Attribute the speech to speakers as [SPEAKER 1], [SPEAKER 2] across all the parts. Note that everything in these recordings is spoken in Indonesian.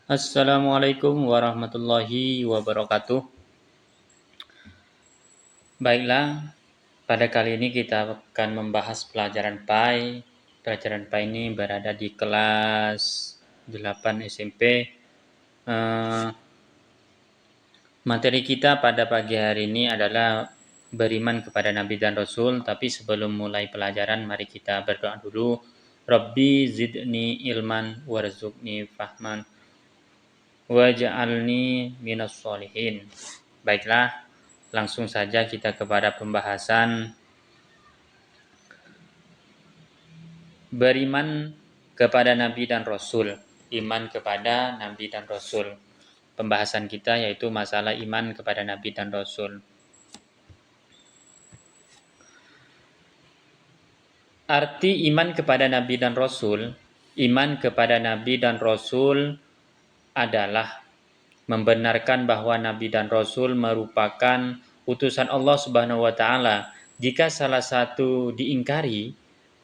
[SPEAKER 1] Assalamualaikum warahmatullahi wabarakatuh. Baiklah, pada kali ini kita akan membahas pelajaran PAI. Pelajaran PAI ini berada di kelas 8 SMP. Materi kita pada pagi hari ini adalah beriman kepada Nabi dan Rasul. Tapi sebelum mulai pelajaran, mari kita berdoa dulu. Rabbi zidni ilman warzuqni fahman waj'alni minas solihin. Baiklah, langsung saja kita kepada pembahasan beriman kepada Nabi dan Rasul. Iman kepada Nabi dan Rasul. Pembahasan kita yaitu masalah iman kepada Nabi dan Rasul. Arti iman kepada Nabi dan Rasul, iman kepada Nabi dan Rasul adalah membenarkan bahwa Nabi dan Rasul merupakan utusan Allah Subhanahu wa taala. Jika salah satu diingkari,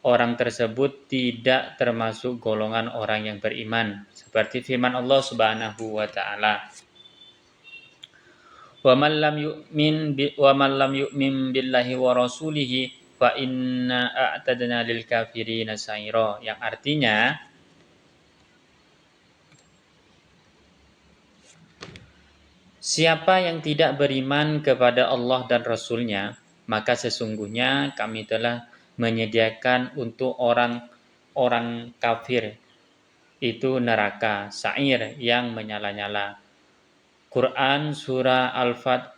[SPEAKER 1] orang tersebut tidak termasuk golongan orang yang beriman. Seperti firman Allah Subhanahu wa taala, "Wa man lam yu'min billahi wa rasulihi fa inna a'tadna lil kafirina sa'ira." Yang artinya, siapa yang tidak beriman kepada Allah dan Rasul-Nya, maka sesungguhnya kami telah menyediakan untuk orang-orang kafir itu neraka, sa'ir yang menyala-nyala. Quran Surah Al-Fat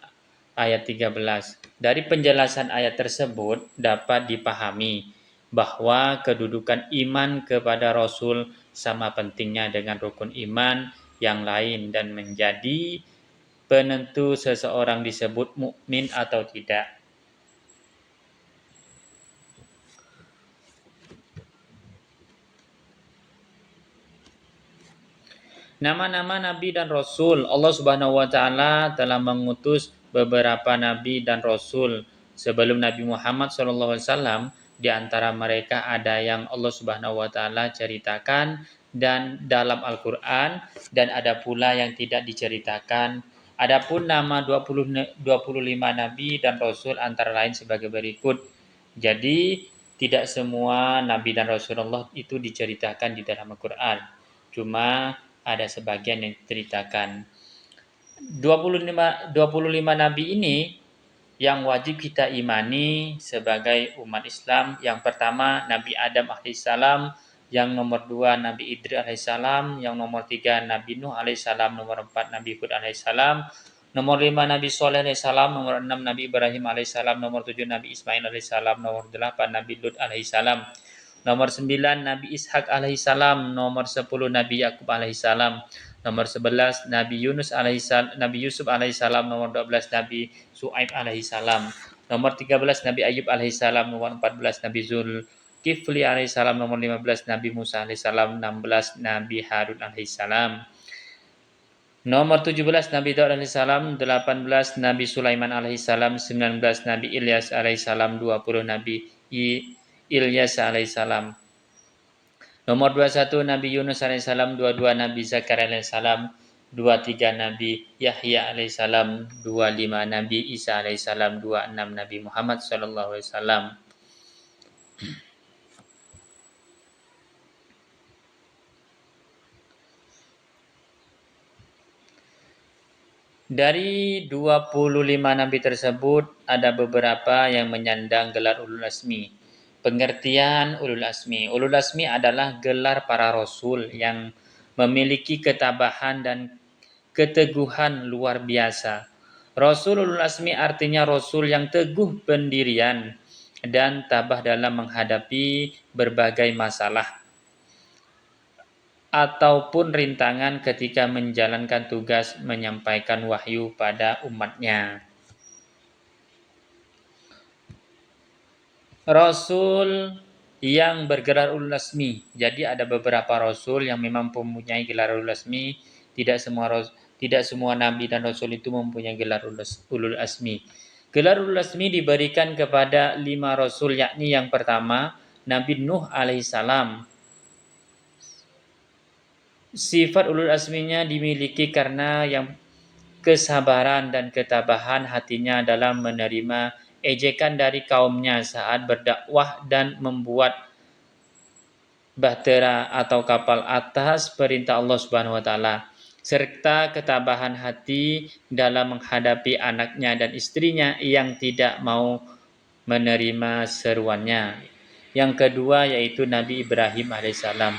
[SPEAKER 1] ayat 13. Dari penjelasan ayat tersebut dapat dipahami bahwa kedudukan iman kepada Rasul sama pentingnya dengan rukun iman yang lain dan menjadi penentu seseorang disebut mukmin atau tidak. Nama-nama Nabi dan Rasul. Allah Subhanahu wa taala telah mengutus beberapa nabi dan rasul sebelum Nabi Muhammad SAW. Di antara mereka ada yang Allah Subhanahu wa taala ceritakan dan dalam Al-Qur'an, dan ada pula yang tidak diceritakan. Adapun nama 25 nabi dan rasul antara lain sebagai berikut. Jadi tidak semua nabi dan rasulullah itu diceritakan di dalam Al-Qur'an. Cuma ada sebagian yang diceritakan. 25 nabi ini yang wajib kita imani sebagai umat Islam. Yang pertama Nabi Adam alaihissalam, yang nomor 2 Nabi Idris alaihissalam, yang nomor 3 Nabi Nuh alaihissalam, nomor 4 Nabi Hud alaihissalam, nomor 5 Nabi Soleh alaihissalam, nomor 6 Nabi Ibrahim alaihissalam, nomor 7 Nabi Ismail alaihissalam, nomor 8 Nabi Lut alaihissalam, nomor 9 Nabi Ishak alaihissalam, nomor 10 Nabi Yakub alaihissalam, nomor 11 Nabi Yusuf alaihissalam, nomor 12 Nabi Su'aib alaihissalam, nomor 13 Nabi Ayub alaihissalam, nomor 14 Nabi Zulkifli alaihissalam, nomor 15 Nabi Musa alaihissalam, 16 Nabi Harun alaihissalam, nomor 17 Nabi Daud alaihissalam, 18 Nabi Sulaiman alaihissalam, 19 Nabi Ilyas alaihissalam, 20 Nabi Ilyas alaihissalam. Nomor 21 Nabi Yunus alaihissalam, 22 Nabi Zakaria alaihissalam, 23 Nabi Yahya alaihissalam, 25 Nabi Isa alaihissalam, 26 Nabi Muhammad sallallahu alaihi wasallam. Dari 25 nabi tersebut ada beberapa yang menyandang gelar ulul azmi. Pengertian ulul azmi. Ulul azmi adalah gelar para rasul yang memiliki ketabahan dan keteguhan luar biasa. Rasul ulul azmi artinya rasul yang teguh pendirian dan tabah dalam menghadapi berbagai masalah ataupun rintangan ketika menjalankan tugas menyampaikan wahyu pada umatnya. Rasul yang bergelar ulul azmi. Jadi ada beberapa rasul yang memang mempunyai gelar ulul azmi. Tidak semua nabi dan rasul itu mempunyai gelar ulul azmi. Gelar ulul azmi diberikan kepada 5 rasul, yakni yang pertama Nabi Nuh alaihissalam. Sifat ulul azminya dimiliki karena yang kesabaran dan ketabahan hatinya dalam menerima ejekan dari kaumnya saat berdakwah dan membuat bahtera atau kapal atas perintah Allah Subhanahu wa taala, serta ketabahan hati dalam menghadapi anaknya dan istrinya yang tidak mau menerima seruannya. Yang kedua yaitu Nabi Ibrahim alaihissalam.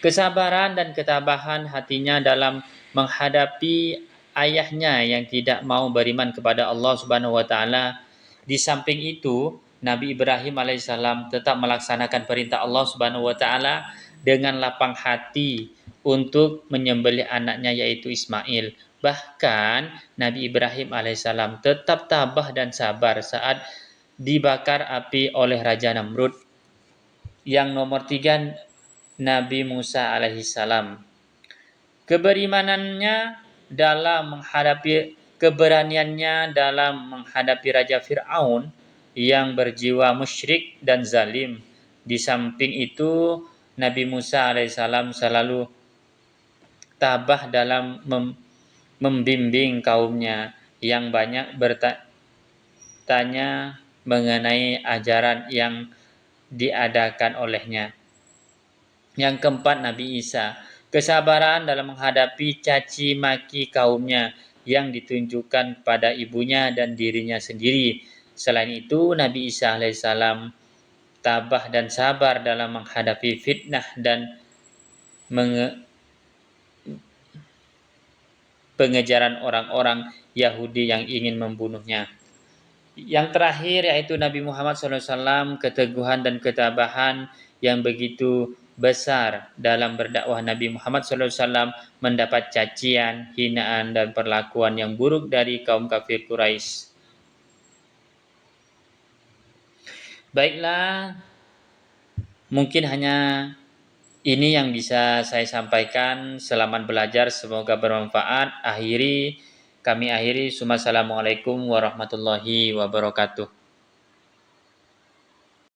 [SPEAKER 1] Kesabaran dan ketabahan hatinya dalam menghadapi ayahnya yang tidak mau beriman kepada Allah Subhanahu wa taala. Di samping itu, Nabi Ibrahim alaihissalam tetap melaksanakan perintah Allah Subhanahu wa taala dengan lapang hati untuk menyembelih anaknya yaitu Ismail. Bahkan Nabi Ibrahim alaihissalam tetap tabah dan sabar saat dibakar api oleh Raja Namrud. Yang nomor tiga, Nabi Musa alaihissalam. Keberaniannya dalam menghadapi Raja Fir'aun yang berjiwa musyrik dan zalim. Di samping itu, Nabi Musa alaihissalam selalu tabah dalam membimbing kaumnya yang banyak bertanya mengenai ajaran yang diadakan olehnya. Yang keempat, Nabi Isa. Kesabaran dalam menghadapi caci maki kaumnya yang ditunjukkan pada ibunya dan dirinya sendiri. Selain itu, Nabi Isa alaihissalam tabah dan sabar dalam menghadapi fitnah dan pengejaran orang-orang Yahudi yang ingin membunuhnya. Yang terakhir yaitu Nabi Muhammad SAW, keteguhan dan ketabahan yang begitu besar dalam berdakwah. Nabi Muhammad SAW mendapat cacian, hinaan, dan perlakuan yang buruk dari kaum kafir Quraisy. Baiklah, mungkin hanya ini yang bisa saya sampaikan. Selamat belajar, semoga bermanfaat. Kami akhiri. Assalamualaikum warahmatullahi wabarakatuh.